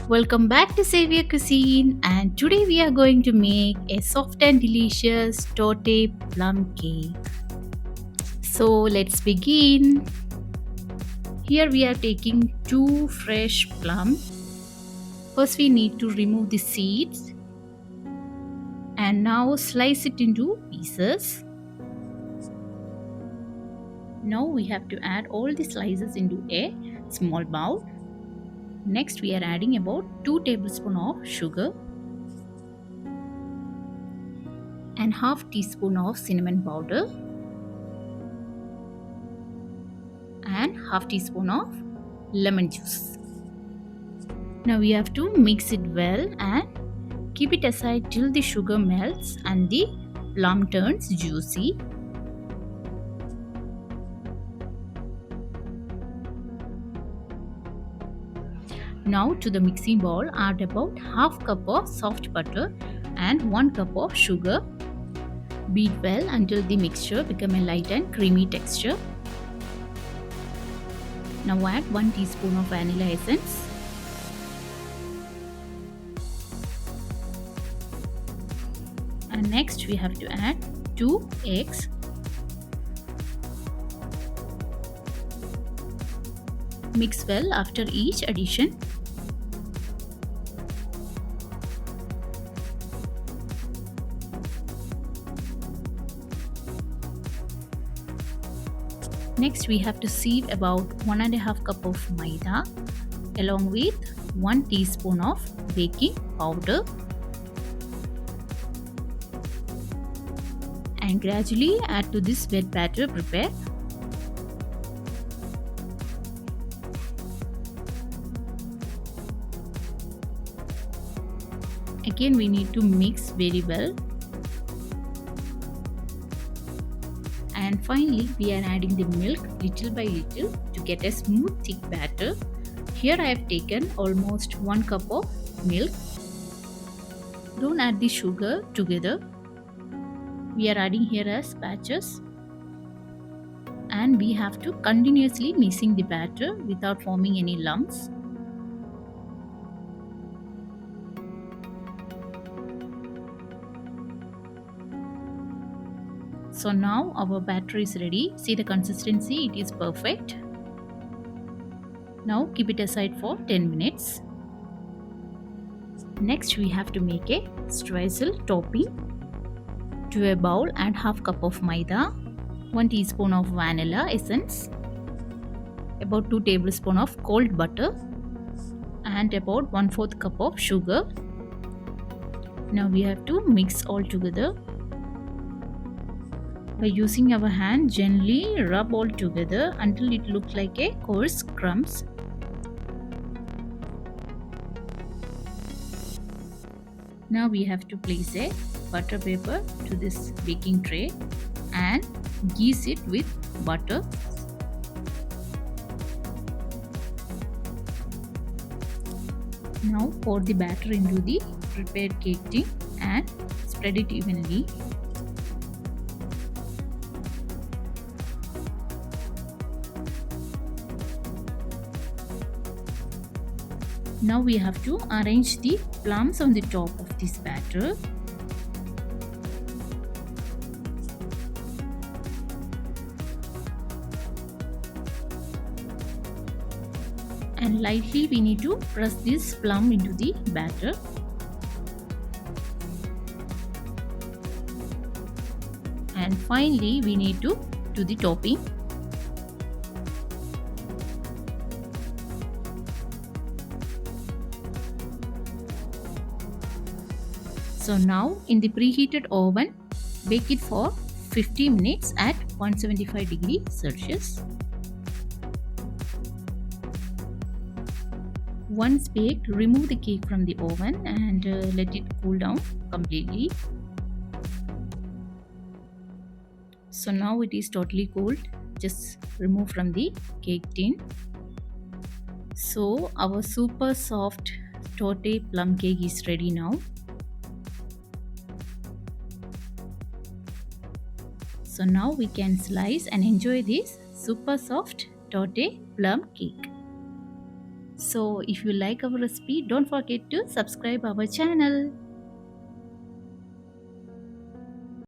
Welcome back to Savior Cuisine, and today we are going to make a soft and delicious torte plum cake. So let's begin. Here we are taking 2 fresh plums. First we need to remove the seeds and now slice it into pieces. Now we have to add all the slices into a small bowl. Next we are adding about 2 tablespoons of sugar and half teaspoon of cinnamon powder and half teaspoon of lemon juice. Now we have to mix it well and keep it aside till the sugar melts and the plum turns juicy. Now to the mixing bowl add about half cup of soft butter and 1 cup of sugar. Beat well until the mixture become a light and creamy texture. Now add 1 teaspoon of vanilla essence. And next we have to add 2 eggs. Mix well after each addition. Next we have to sieve about 1.5 cup of maida along with 1 teaspoon of baking powder and gradually add to this wet batter prepared. Again we need to mix very well. And finally we are adding the milk little by little to get a smooth thick batter. Here I have taken almost 1 cup of milk. Don't add the sugar together. We are adding here as batches. And we have to continuously mixing the batter without forming any lumps. So now our batter is ready. See the consistency, it is perfect. Now keep it aside for 10 minutes. Next we have to make a streusel topping. To a bowl add half cup of maida, 1 teaspoon of vanilla essence, about 2 tablespoons of cold butter and about 1/4 cup of sugar. Now we have to mix all together. By using our hand, gently rub all together until it looks like a coarse crumbs. Now we have to place a butter paper to this baking tray and grease it with butter. Now pour the batter into the prepared cake tin and spread it evenly. Now we have to arrange the plums on the top of this batter. And lightly we need to press this plum into the batter. And finally we need to do the topping. So now in the preheated oven, bake it for 50 minutes at 175 degrees Celsius. Once baked, remove the cake from the oven and let it cool down completely. So now it is totally cooled. Just remove from the cake tin. So our super soft torte plum cake is ready now. So now we can slice and enjoy this super soft torte plum cake. So if you like our recipe, don't forget to subscribe our channel.